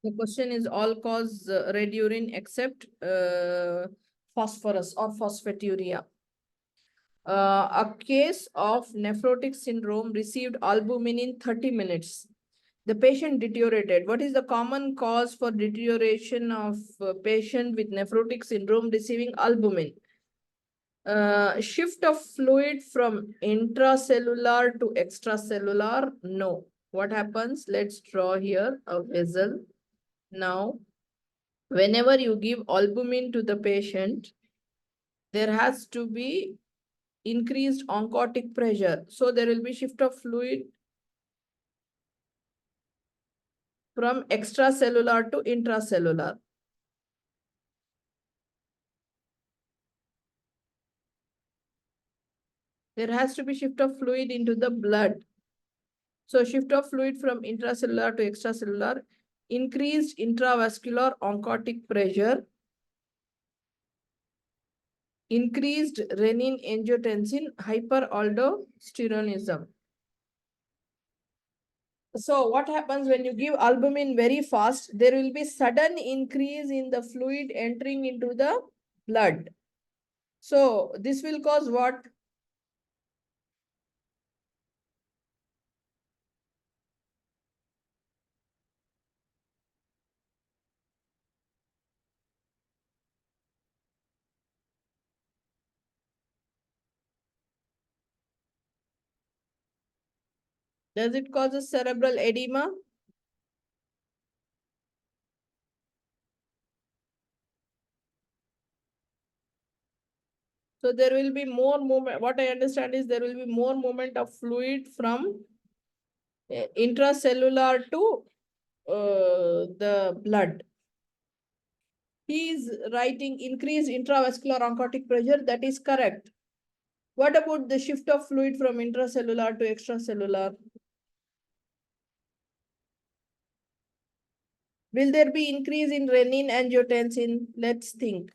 The question is all cause red urine except phosphorus or phosphaturia. A case of nephrotic syndrome received albumin in 30 minutes. The patient deteriorated. What is the common cause for deterioration of a patient with nephrotic syndrome receiving albumin? Shift of fluid from intracellular to extracellular? No. What happens? Let's draw here a vessel. Now, whenever you give albumin to the patient, there has to be increased oncotic pressure. So there will be shift of fluid from extracellular to intracellular. There has to be shift of fluid into the blood. So shift of fluid from intracellular to extracellular, increased intravascular oncotic pressure, increased renin-angiotensin hyperaldosteronism. So what happens when you give albumin very fast? There will be sudden increase in the fluid entering into the blood. So this will cause what? Does it cause a cerebral edema? So there will be more movement. What I understand is there will be more movement of fluid from intracellular to the blood. He is writing increased intravascular oncotic pressure. That is correct. What about the shift of fluid from intracellular to extracellular? Will there be increase in renin-angiotensin? Let's think.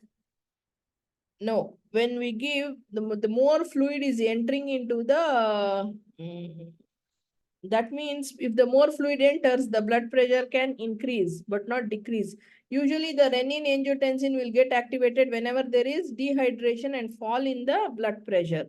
No. When we give, the more fluid is entering into the... that means if the more fluid enters, the blood pressure can increase, but not decrease. Usually the renin-angiotensin will get activated whenever there is dehydration and fall in the blood pressure.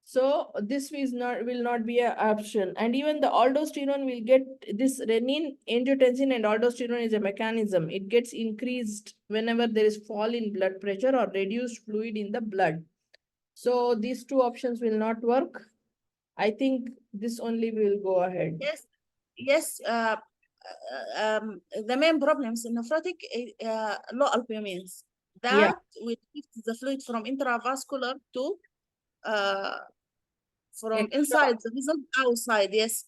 So this will not be an option. And even the aldosterone will get this renin, angiotensin and aldosterone is a mechanism. It gets increased whenever there is fall in blood pressure or reduced fluid in the blood. So these two options will not work. I think this only will go ahead. Yes. The main problems in nephrotic low albumins. That will shift the fluid from intravascular to from inside the vessel outside, yes,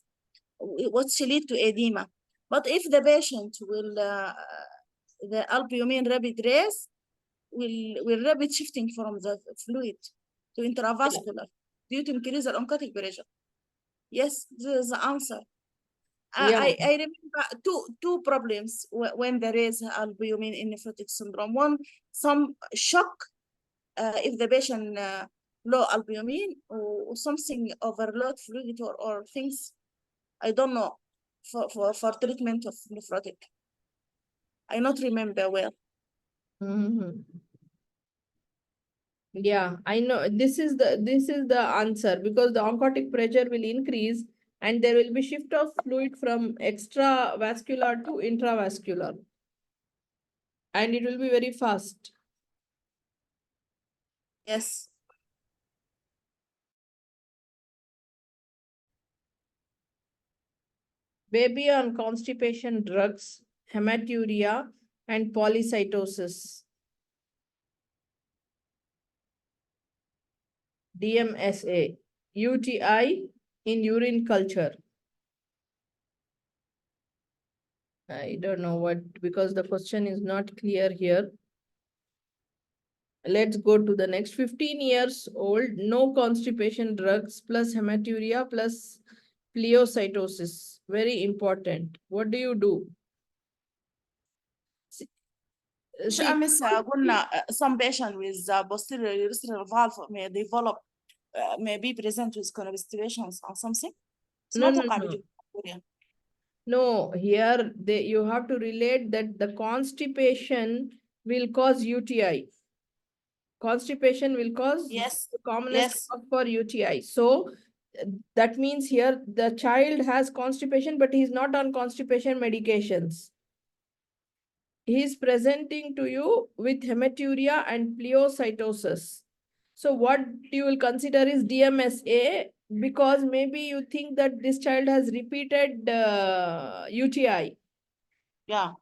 which lead to edema. But if the patient will, the albumin rapid raise, will rapid shifting from the fluid to intravascular due to increase the oncotic pressure. Yes, this is the answer. I remember two problems when there is albumin in nephrotic syndrome. One, some shock if the patient low albumin or something overload fluid or things, I don't know, for treatment of nephrotic. I not remember well. Yeah, I know this is the answer, because the oncotic pressure will increase and there will be shift of fluid from extravascular to intravascular. And it will be very fast. Yes. Baby on constipation drugs, hematuria, and polycytosis. DMSA, UTI in urine culture. I don't know what, because the question is not clear here. Let's go to the next. 15 years old, no constipation drugs plus hematuria plus pleocytosis. Very important. What do you do? Some patient with posterior urethral valve may develop, may be present with constipations or something. It's No. No, here you have to relate that the constipation will cause UTI. Constipation will cause Yes. the commonest Yes. cause for UTI. So that means here the child has constipation, but he's not on constipation medications. He is presenting to you with hematuria and pleocytosis. So what you will consider is DMSA, because maybe you think that this child has repeated UTI. Yeah.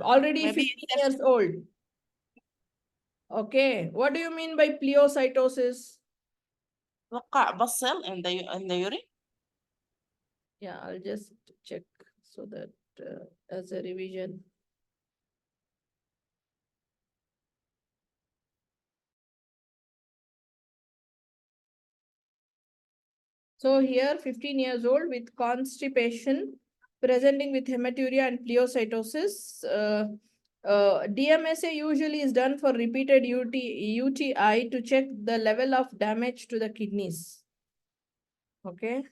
Already Maybe 15 years old. Okay. What do you mean by pleocytosis? وقع بصل in the urine. Yeah, I'll just check so that as a revision. So here 15 years old with constipation, presenting with hematuria and pleocytosis. DMSA usually is done for repeated UTI to check the level of damage to the kidneys. Okay.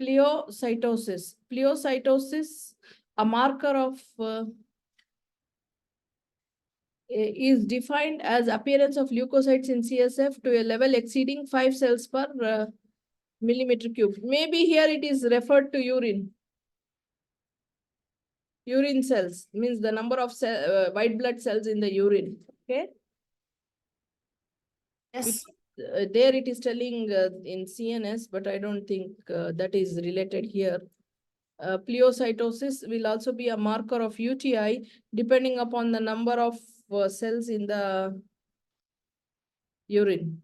Pleocytosis. Pleocytosis, a marker of is defined as appearance of leukocytes in CSF to a level exceeding 5 cells per millimeter cube. Maybe here it is referred to urine. Urine cells means the number of white blood cells in the urine. Okay. Yes. There it is telling in CNS, but I don't think that is related here. Pleocytosis will also be a marker of UTI depending upon the number of cells in the urine,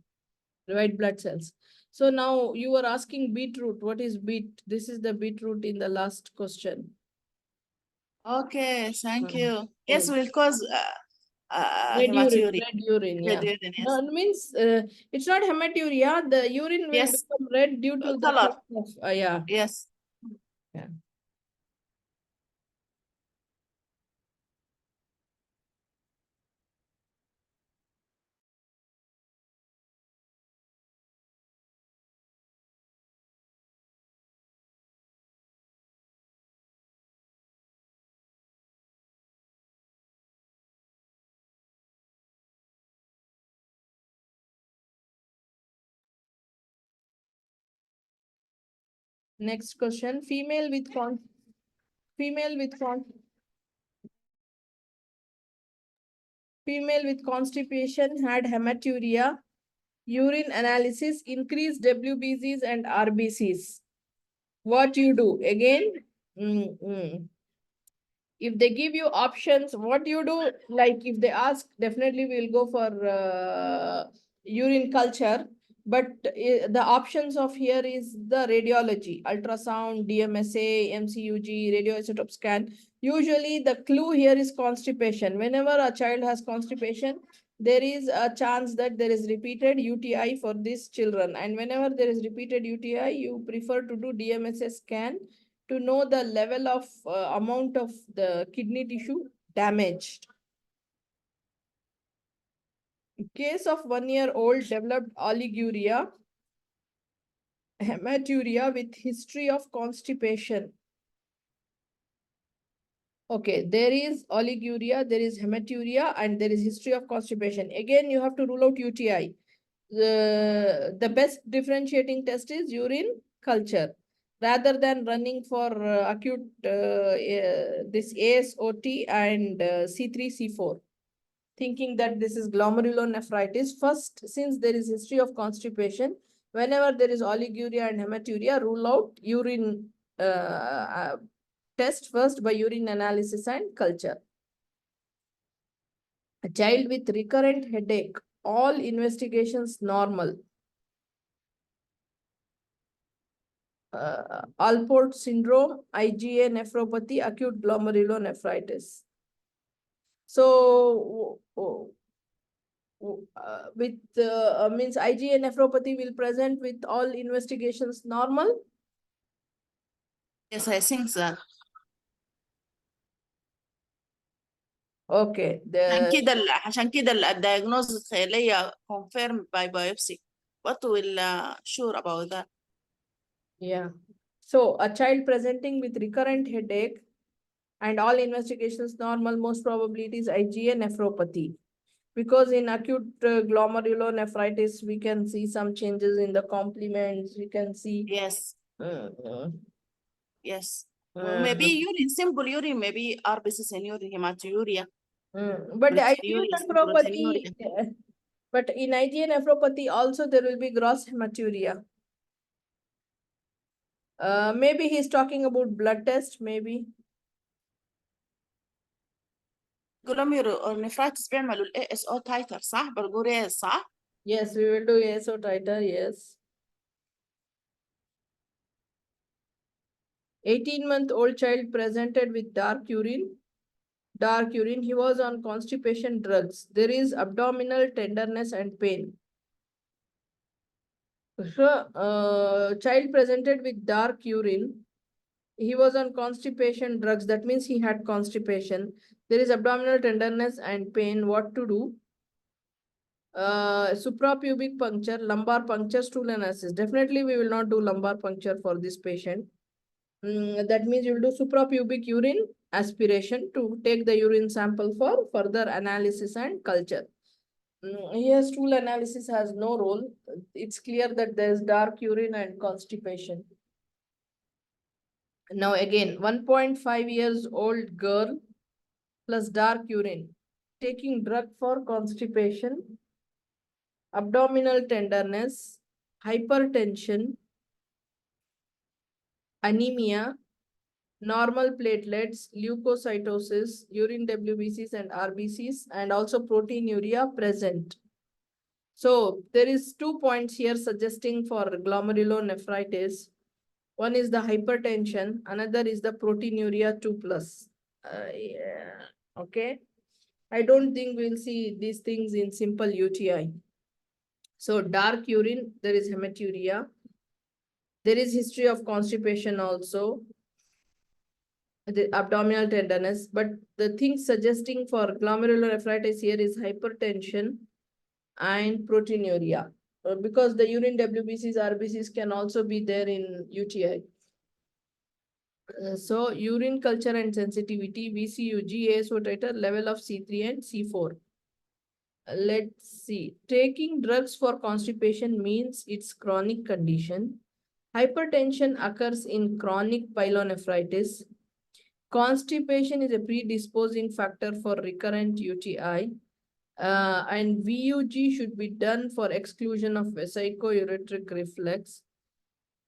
white blood cells. So now you were asking beetroot. What is beet? This is the beetroot in the last question. Okay, thank Mm. you. Yes, will cause Red urine, hematuria. red urine, yeah. Red urine, yes. No, it means it's not hematuria. The urine will Yes. become red due to the Color. effect of, yeah. Yes. Yeah. Next question. Female with constipation had hematuria, urine analysis, increased WBCs and RBCs. What you do? Again, if they give you options, what you do? Like if they ask, definitely we'll go for urine culture. But the options of here is the radiology, ultrasound, DMSA, MCUG, radioisotope scan. Usually the clue here is constipation. Whenever a child has constipation, there is a chance that there is repeated UTI for these children. And whenever there is repeated UTI, you prefer to do DMSA scan to know the level of amount of the kidney tissue damaged. In case of 1-year-old developed oliguria, hematuria with history of constipation. Okay, there is oliguria, there is hematuria, and there is history of constipation. Again, you have to rule out UTI. The best differentiating test is urine culture. Rather than running for acute this ASOT and C3, C4. Thinking that this is glomerulonephritis. First, since there is history of constipation, whenever there is oliguria and hematuria, rule out urine test first by urine analysis and culture. A child with recurrent headache, all investigations normal. Alport syndrome, IgA nephropathy, acute glomerulonephritis. So with means IgA nephropathy will present with all investigations normal. Yes, I think so. Okay. عشان كده الdiagnosis خيالية confirmed by biopsy. What will sure about that? Yeah. So a child presenting with recurrent headache and all investigations normal, most probably it is IgA nephropathy. Because in acute glomerulonephritis, we can see some changes in the complements. We can see. Yes. Uh, Yes. uh, Maybe urine, simple urine, maybe RBCs and urine, hematuria, but the IgA proteinuria, nephropathy, proteinuria. but in IgA nephropathy also there will be gross hematuria. Maybe he's talking about blood test, maybe. glomerulonephritis بيعملوا ال ASO titer صح؟ بالغوريز صح؟ Yes, we will do ASO titer, yes. 18-month-old child presented with dark urine. He was on constipation drugs. There is abdominal tenderness and pain. So, child presented with dark urine. He was on constipation drugs. That means he had constipation. There is abdominal tenderness and pain. What to do? Suprapubic puncture, lumbar puncture, stool analysis. Definitely, we will not do lumbar puncture for this patient. That means you will do suprapubic urine aspiration to take the urine sample for further analysis and culture. Here, stool analysis has no role. It's clear that there is dark urine and constipation. Now again, 1.5 years old girl plus dark urine, taking drug for constipation, abdominal tenderness, hypertension, anemia, normal platelets, leukocytosis, urine WBCs and RBCs, and also proteinuria present. So there is 2 points here suggesting for glomerulonephritis. One is the hypertension, another is the proteinuria 2+. Yeah. Okay. I don't think we'll see these things in simple UTI. So dark urine, there is hematuria. There is history of constipation also. The abdominal tenderness, but the thing suggesting for glomerulonephritis here is hypertension and proteinuria, because the urine WBCs, RBCs can also be there in UTI. So urine culture and sensitivity, VCUG, ASO titer, level of C3 and C4. Let's see. Taking drugs for constipation means it's chronic condition. Hypertension occurs in chronic pyelonephritis. Constipation is a predisposing factor for recurrent UTI. And VUG should be done for exclusion of vesico-ureteric reflex.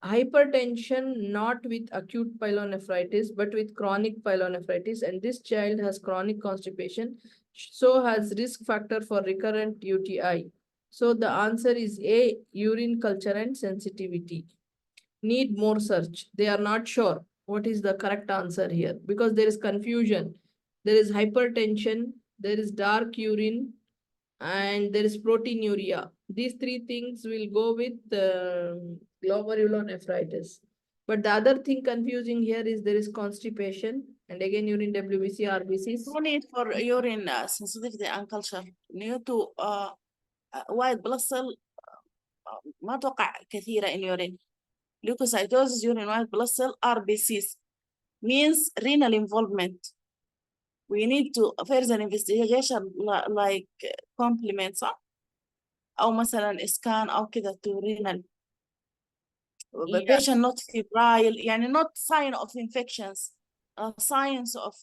Hypertension not with acute pyelonephritis, but with chronic pyelonephritis. And this child has chronic constipation, so has risk factor for recurrent UTI. So the answer is A, urine culture and sensitivity. Need more search. They are not sure what is the correct answer here because there is confusion. There is hypertension, there is dark urine, and there is proteinuria. These three things will go with glomerulonephritis. But the other thing confusing here is there is constipation, and again urine WBC, RBCs. No need for urine sensitivity and culture. Due to white blood cell ما أتوقع كثيرة in urine. Leukocytosis, urine white blood cell, RBCs means renal involvement. We need to further investigation like complements أو مثلا scan أو كده to renal. Patient not febrile, يعني not sign of infections, signs of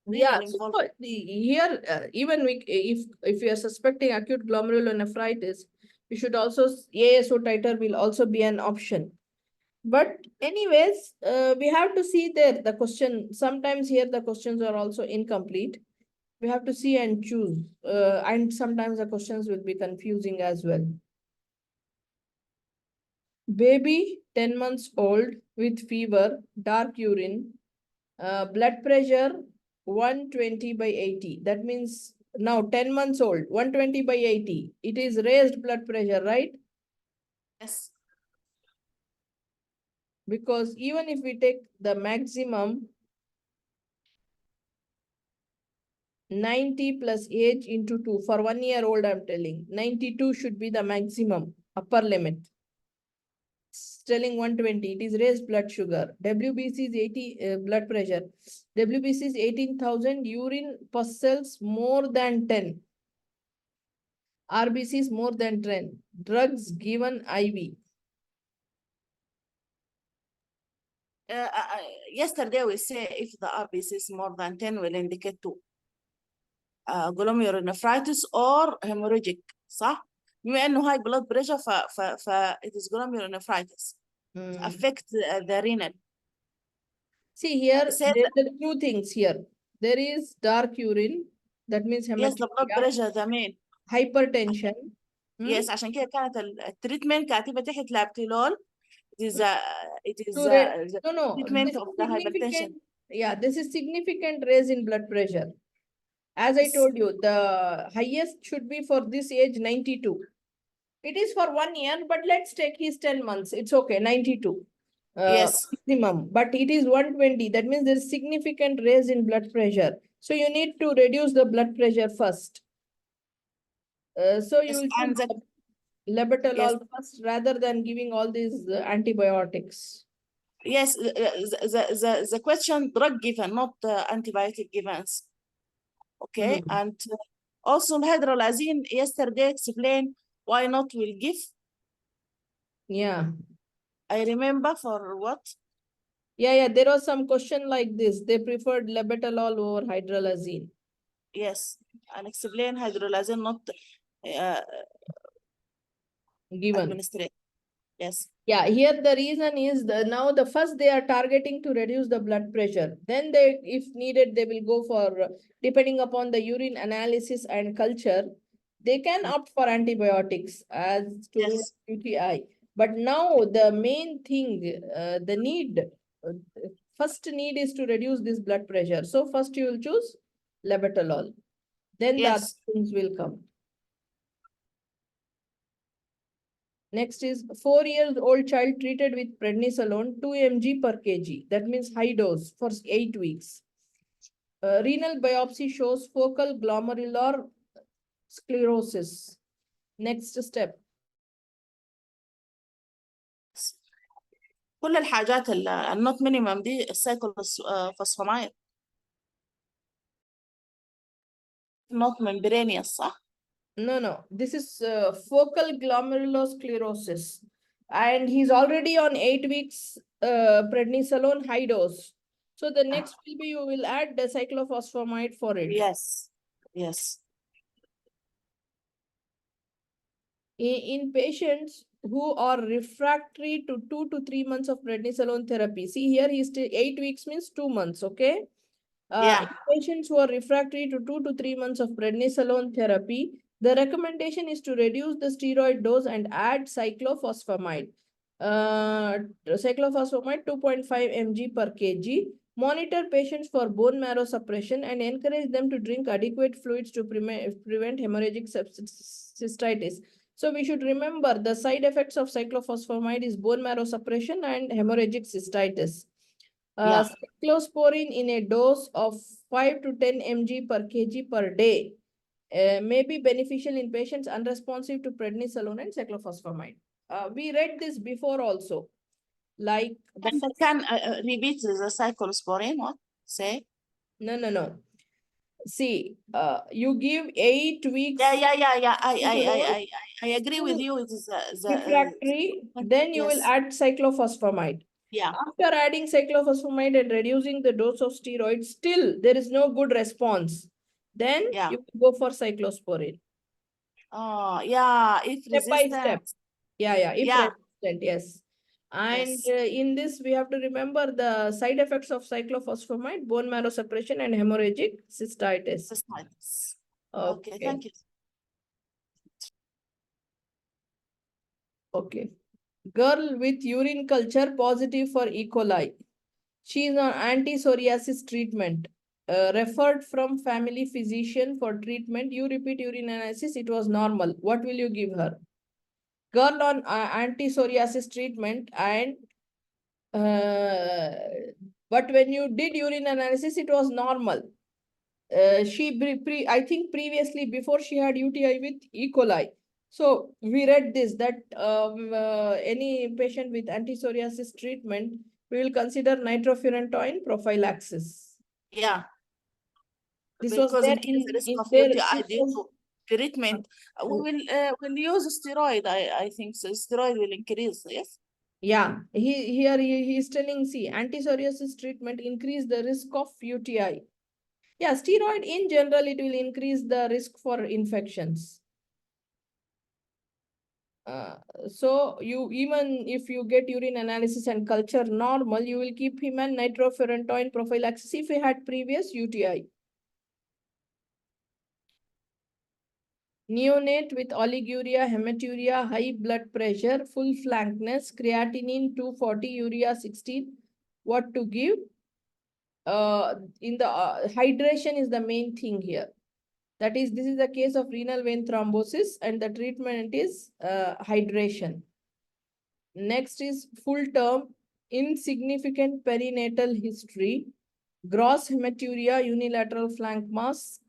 yeah, renal so involvement. here even if we are suspecting acute glomerulonephritis, we should also ASO titer will also be an option. But anyways, we have to see there the question. Sometimes here the questions are also incomplete. We have to see and choose. And sometimes the questions will be confusing as well. Baby, 10 months old with fever, dark urine, blood pressure 120/80. That means now 10 months old, 120/80. It is raised blood pressure, right? Yes. Because even if we take the maximum 90 plus age into 2, for 1 year old, I'm telling 92 should be the maximum upper limit. telling 120. It is raised blood sugar. WBC is 80, blood pressure. WBC is 18,000. Urine pus cells more than 10. RBC is more than 10. Drugs given IV. Yesterday we say if the RBC is more than 10 will indicate to glomerulonephritis or hemorrhagic صح؟ بما انه high blood pressure ف it is glomerulonephritis affect the renal. See here, Say there are two things here. There is dark urine, that means yes the blood hematuria, pressure the main. hypertension. Yes عشان كده كانت التريتمنت كاتبة تحت لابتيلول. It is the No, treatment this of is the hypertension. significant. Yeah, this is significant raise in blood pressure. As I Yes. told you, the highest should be for this age 92. It is for 1 year, but let's take his 10 months. It's okay, 92. Yes. Maximum, but it is 120. That means there's significant raise in blood pressure. So you need to reduce the blood pressure first. So you Yes, will and choose labetalol first rather than giving all these antibiotics. yes, the question drug given, not antibiotic givens. Okay, and also hydrolazine yesterday explained why not will give. Yeah. I remember for what? Yeah, there was some question like this. They preferred labetalol over hydrolazine. Yes, and explain hydrolazine not Given. administrated. Yes. Yeah, here the reason is now the first they are targeting to reduce the blood pressure. Then they, if needed, they will go for, depending upon the urine analysis and culture, they can opt for antibiotics as to Yes. UTI. But now the main thing, the need, first need is to reduce this blood pressure. So first you will choose labetalol. Then the other things will come. Next is 4-year-old child treated with prednisolone 2 mg per kg. That means high dose for 8 weeks. Renal biopsy shows focal glomerular sclerosis. Next step. كل الحاجات النوت مينيمم دي السايكلوفوسفامايد not membranous صح؟ No. This is focal glomerulosclerosis. And he's already on 8 weeks prednisolone high dose. So the next will be you will add the cyclophosphamide for it. Yes. In patients who are refractory to 2 to 3 months of prednisolone therapy. See here, he's 8 weeks means 2 months, okay? In patients who are refractory to 2 to 3 months of prednisolone therapy, the recommendation is to reduce the steroid dose and add cyclophosphamide. Cyclophosphamide 2.5 mg per kg. Monitor patients for bone marrow suppression and encourage them to drink adequate fluids to prevent hemorrhagic cystitis. So we should remember the side effects of cyclophosphamide is bone marrow suppression and hemorrhagic cystitis. Cyclosporine in a dose of 5 to 10 mg per kg per day may be beneficial in patients unresponsive to prednisolone and cyclophosphamide. We read this before also. Like the first... Can repeat the cyclosporine, what? Say? No. See, you give 8 weeks. Yeah. I agree with you. It is refractory, then you will add cyclophosphamide. Yeah. After adding cyclophosphamide and reducing the dose of steroids, still there is no good response. Then you go for cyclosporine. If step resistant. by step. Resistant, yes. And in this, we have to remember the side effects of cyclophosphamide, bone marrow suppression, and hemorrhagic cystitis. Okay, thank you. Okay. Girl with urine culture positive for E. coli. She is on anti-psoriasis treatment. Referred from family physician for treatment. You repeat urine analysis. It was normal. What will you give her? Girl on anti-psoriasis treatment and but when you did urine analysis, it was normal. I think previously before she had UTI with E. coli. So we read this, that any patient with anti-psoriasis treatment, we will consider nitrofurantoin prophylaxis. Yeah, This was because there increase the risk in of there. UTI due to treatment. We'll use steroid. I think so. Steroid will increase. Yes. Yeah, he's telling, see, anti-psoriasis treatment increase the risk of UTI. Yeah, steroid in general, it will increase the risk for infections. So you, even if you get urine analysis and culture normal, you will keep him on nitrofurantoin prophylaxis if he had previous UTI. Neonate with oliguria, hematuria, high blood pressure, full flankness, creatinine 240, urea 16. What to give? In the hydration is the main thing here. That is, this is a case of renal vein thrombosis, and the treatment is hydration. Next is full term, insignificant perinatal history, gross hematuria, unilateral flank mass,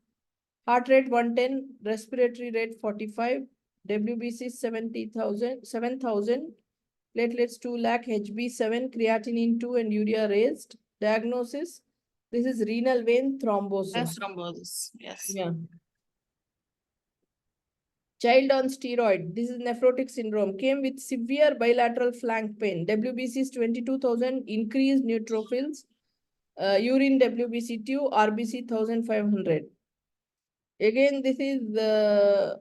heart rate 110, respiratory rate 45, WBC 70,000, 7,000, platelets 2 lakh, HB 7, creatinine 2, and urea raised. Diagnosis, this is renal vein thrombosis. Thrombosis. Yes. Yeah. Child on steroid, this is nephrotic syndrome, came with severe bilateral flank pain. WBC is 22,000, increased neutrophils, urine WBC2, RBC 1,500. Again, this is the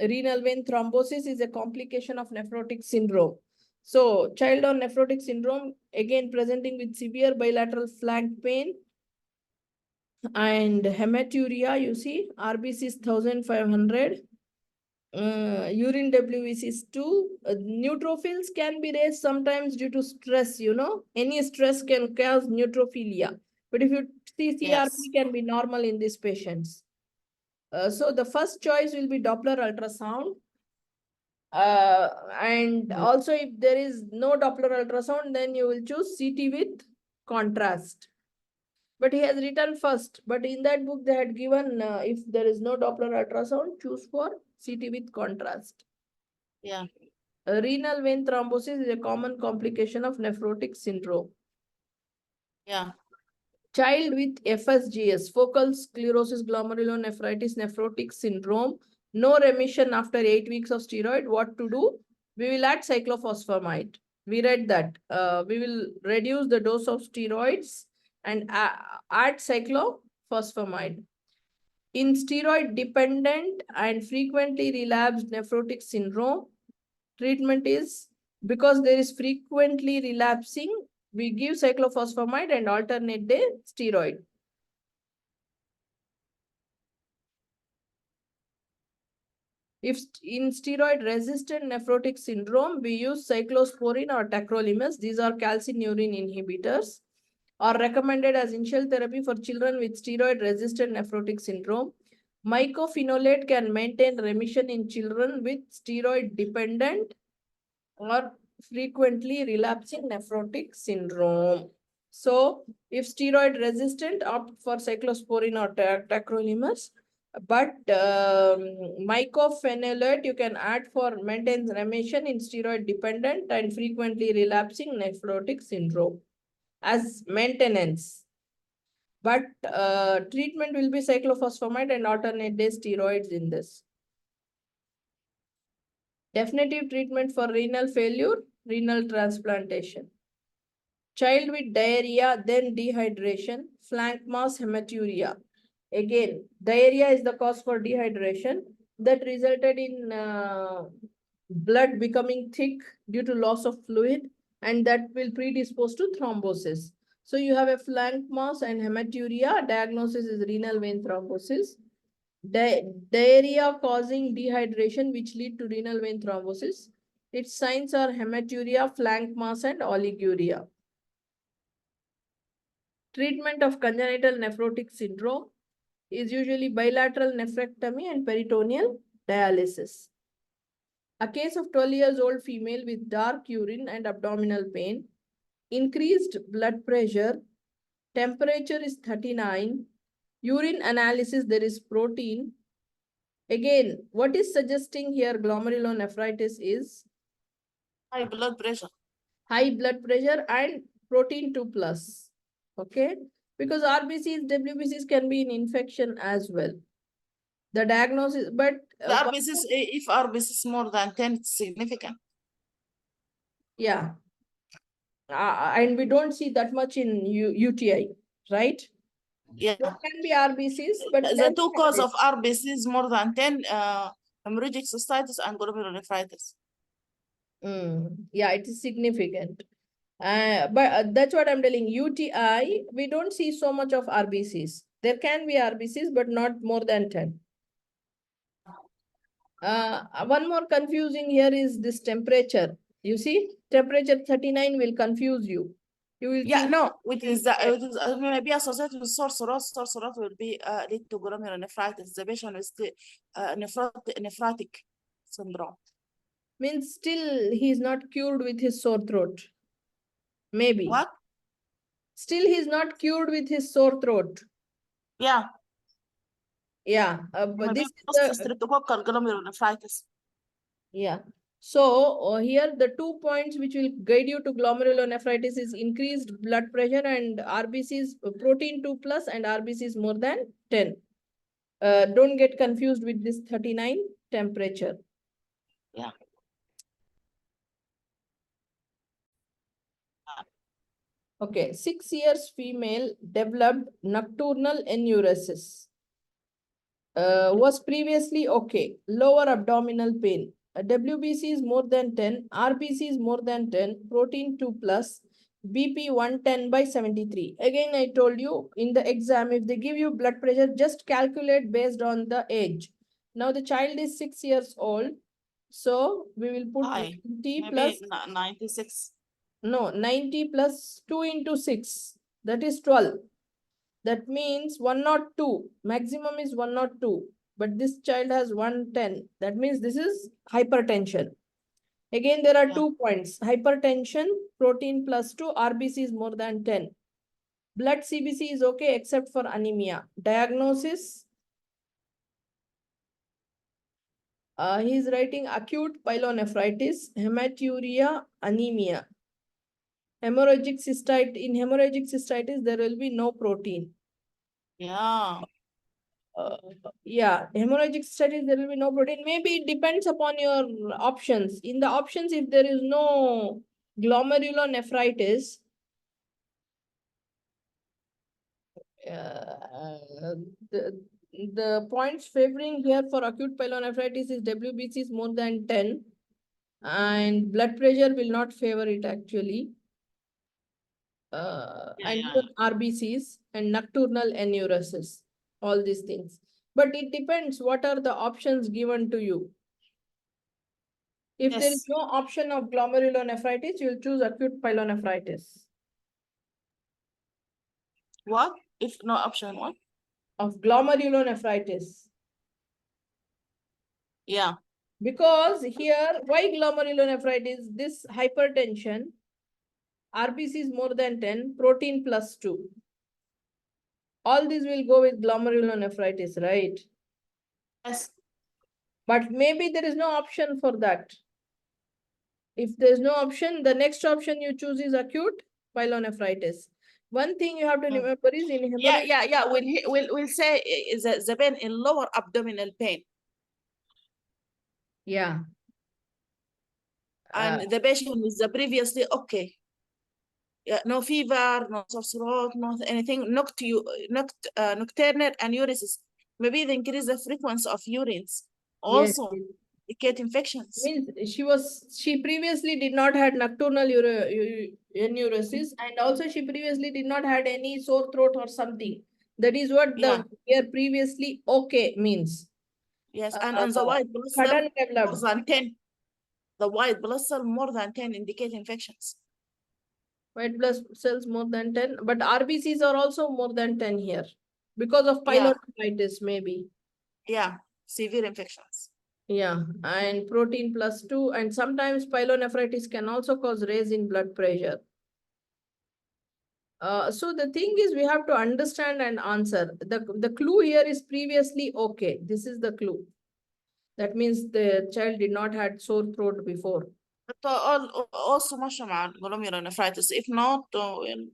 renal vein thrombosis is a complication of nephrotic syndrome. So, child on nephrotic syndrome, again presenting with severe bilateral flank pain and hematuria, you see, RBC is 1,500. Urine WBC is 2. Neutrophils can be raised sometimes due to stress, you know. Any stress can cause neutrophilia. But if you see CRP Yes. can be normal in these patients. So the first choice will be Doppler ultrasound. And also if there is no Doppler ultrasound, then you will choose CT with contrast. But he has written first. But in that book, they had given if there is no Doppler ultrasound, choose for CT with contrast. Yeah. Renal vein thrombosis is a common complication of nephrotic syndrome. Yeah. Child with FSGS, focal sclerosis, glomerulonephritis, nephrotic syndrome, no remission after 8 weeks of steroid. What to do? We will add cyclophosphamide. We read that. We will reduce the dose of steroids and add cyclophosphamide. In steroid-dependent and frequently relapsed nephrotic syndrome, treatment is, because there is frequently relapsing, we give cyclophosphamide and alternate day steroid. If in steroid-resistant nephrotic syndrome, we use cyclosporin or tacrolimus. These are calcineurin inhibitors, are recommended as initial therapy for children with steroid-resistant nephrotic syndrome. Mycophenolate can maintain remission in children with steroid-dependent or frequently relapsing nephrotic syndrome. So, if steroid resistant, opt for cyclosporin or tacrolimus. But mycophenolate you can add for maintenance remission in steroid dependent and frequently relapsing nephrotic syndrome as maintenance. But treatment will be cyclophosphamide and alternate day steroids in this. Definitive treatment for renal failure, renal transplantation. Child with diarrhea, then dehydration, flank mass, hematuria. Again, diarrhea is the cause for dehydration that resulted in blood becoming thick due to loss of fluid, and that will predispose to thrombosis. So you have a flank mass and hematuria. Diagnosis is renal vein thrombosis. Diarrhea causing dehydration, which lead to renal vein thrombosis. Its signs are hematuria, flank mass, and oliguria. Treatment of congenital nephrotic syndrome is usually bilateral nephrectomy and peritoneal dialysis. A case of 12 years old female with dark urine and abdominal pain, increased blood pressure, temperature is 39, urine analysis there is protein, Again, what is suggesting here glomerulonephritis is High blood pressure. high blood pressure and protein 2 plus. Okay, because RBCs, WBCs can be an infection as well. The diagnosis, but The RBCs, if RBC is more than 10, it's significant. yeah, and we don't see that much in UTI, right? Yeah. There can be RBCs, but The two causes of RBC is more than 10, hemorrhagic cystitis and glomerulonephritis. Yeah, it is significant. But that's what I'm telling. UTI, we don't see so much of RBCs. There can be RBCs, but not more than 10. One more confusing here is this temperature. You see, temperature 39 will confuse you. You will Yeah, think, no, it is maybe associated with sore throat. Sore throat will be lead to glomerulonephritis. The patient is nephrotic syndrome. means still he's not cured with his sore throat. Maybe. What? Still he's not cured with his sore throat. Yeah. Yeah, but Maybe this is the streptococcal glomerulonephritis. yeah. So here the 2 points which will guide you to glomerulonephritis is increased blood pressure and RBCs protein 2 plus and RBCs more than 10. Don't get confused with this 39 temperature. Yeah. Okay, 6 years female developed nocturnal enuresis. Was previously okay. Lower abdominal pain. WBC is more than 10. RBC is more than 10. Protein 2 plus. BP 110/73. Again, I told you in the exam, if they give you blood pressure, just calculate based on the age. Now the child is 6 years old. So we will put 90 plus 96. No, 90 plus 2 into 6. That is 12. That means 102. Maximum is 102. But this child has 110. That means this is hypertension. Again, there are 2 points. Hypertension, protein plus 2, RBC is more than 10. Blood CBC is okay except for anemia. Diagnosis. He is writing acute pyelonephritis, hematuria, anemia. Hemorrhagic cystitis. In hemorrhagic cystitis, there will be no protein. Yeah. Yeah, hemorrhagic cystitis, there will be no protein. Maybe it depends upon your options. In the options, if there is no glomerulonephritis, the points favoring here for acute pyelonephritis is WBC is more than 10 and blood pressure will not favor it actually. And RBCs and nocturnal enuresis, all these things. But it depends what are the options given to you. If there is no option of glomerulonephritis, you'll choose acute pyelonephritis. What? If no option, what? Of glomerulonephritis. Yeah. Because here, why glomerulonephritis? This hypertension, RBC is more than 10, protein plus 2. All these will go with glomerulonephritis, right? Yes. But maybe there is no option for that. If there's no option, the next option you choose is acute pyelonephritis. One thing you have to remember is in hemorrhage. We'll say is the pain in lower abdominal pain. Yeah. And the patient is previously okay. Yeah, no fever, no sore throat, no anything. Nocturnal enuresis. Maybe they increase the frequency of urines. Also, get infections. Means she previously did not had nocturnal enuresis, and also she previously did not had any sore throat or something. That is what the here previously okay means. Yes, and the white blood cell more than 10. The white blood cell more than 10 indicate infections. White blood cells more than 10, but RBCs are also more than 10 here because of pyelonephritis maybe. Yeah, severe infections. Yeah, and protein plus 2, and sometimes pyelonephritis can also cause raise in blood pressure. So the thing is, we have to understand and answer. The clue here is previously okay. This is the clue. That means the child did not had sore throat before. But also ماشية مع glomerulonephritis. If not, well,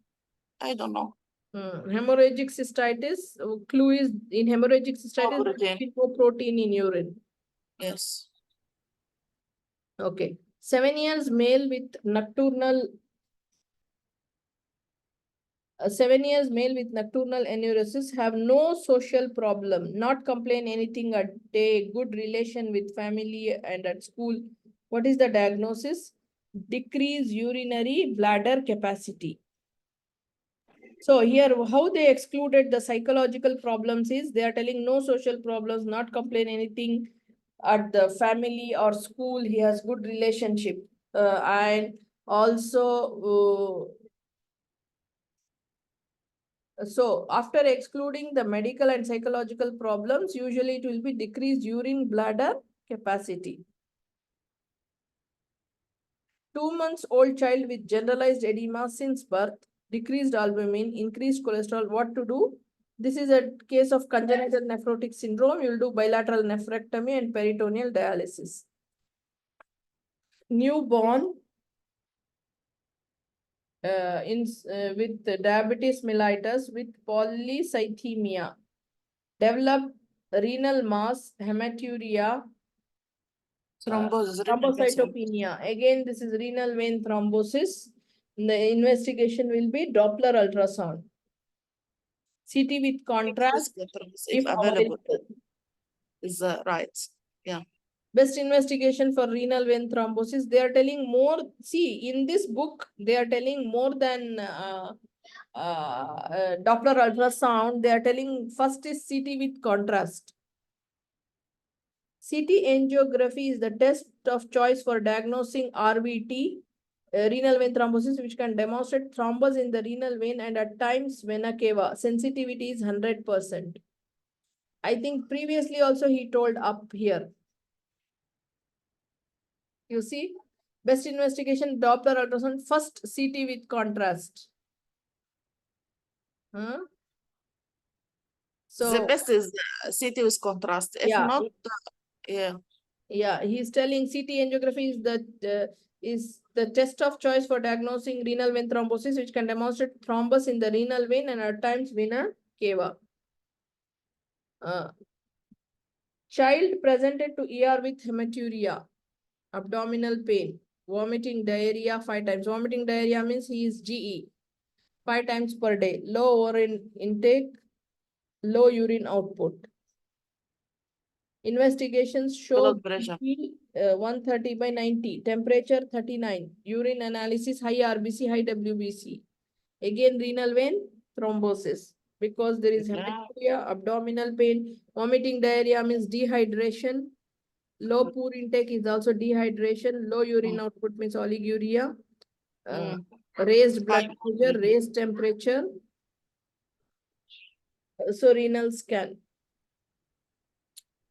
I don't know. Hemorrhagic cystitis, clue is in hemorrhagic cystitis, protein. no protein in urine. Yes. Okay. 7 years male with nocturnal 7 years male with nocturnal enuresis have no social problem, not complain anything at day, good relation with family and at school. What is the diagnosis? Decrease urinary bladder capacity. So here, how they excluded the psychological problems is they are telling no social problems, not complain anything at the family or school. He has good relationship. And also, so after excluding the medical and psychological problems, usually it will be decreased urine bladder capacity. 2 months old child with generalized edema since birth, decreased albumin, increased cholesterol, what to do? This is a case of congenital nephrotic syndrome. You will do bilateral nephrectomy and peritoneal dialysis. Newborn with diabetes mellitus with polycythemia, develop renal mass, hematuria, Thrombosis. thrombocytopenia. Again, this is renal vein thrombosis. The investigation will be Doppler ultrasound. CT with contrast, if available, available. is right. Yeah. Best investigation for renal vein thrombosis. They are telling more. See, in this book, they are telling more than Doppler ultrasound. They are telling first is CT with contrast. CT angiography is the test of choice for diagnosing RVT, renal vein thrombosis, which can demonstrate thrombus in the renal vein and at times vena cava. Sensitivity is 100%. I think previously also he told up here. You see, best investigation, Doppler ultrasound, first CT with contrast. Huh? So the best is CT with contrast. If yeah, not, yeah. Yeah, he's telling CT angiography is the test of choice for diagnosing renal vein thrombosis, which can demonstrate thrombus in the renal vein and at times vena cava. Child presented to ER with hematuria, abdominal pain, vomiting, diarrhea 5 times. Vomiting, diarrhea means he is GE 5 times per day. Low urine intake, low urine output. Investigations show Blood pressure. BP, 130 by 90, temperature 39, urine analysis, high RBC, high WBC. Again, renal vein thrombosis because there is hematuria, abdominal pain, vomiting, diarrhea means dehydration. Low pore intake is also dehydration. Low urine output means oliguria. Raised blood pressure, raised temperature. So renal scan.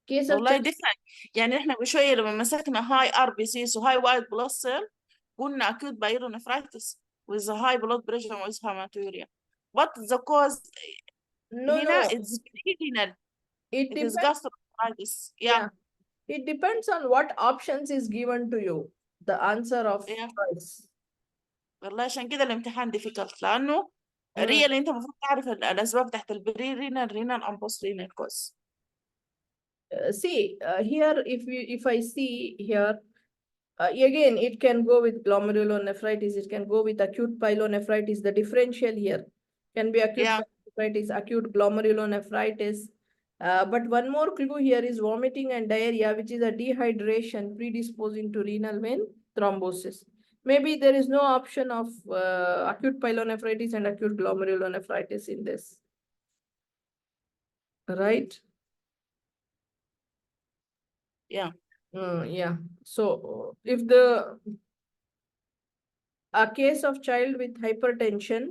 Case of والله different. يعني احنا بشوية لما مسكنا high RBCs وhigh white blood cell قلنا acute pyelonephritis with a high blood pressure with hematuria. But the cause هنا it's renal. It is gastroenteritis. Yeah. It depends on what options is given to you. The answer of choice. والله عشان كده الامتحان difficult لأنه real انت المفروض تعرف الأسباب تحت البري renal and post renal cause. See, here if I see here, again, it can go with glomerulonephritis, it can go with acute pyelonephritis. The differential here can be acute pyelonephritis, acute glomerulonephritis. But one more clue here is vomiting and diarrhea, which is a dehydration predisposing to renal vein thrombosis. Maybe there is no option of acute pyelonephritis and acute glomerulonephritis in this. Right? Yeah. Yeah. So if a case of child with hypertension,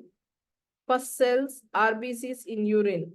pus cells, RBCs in urine,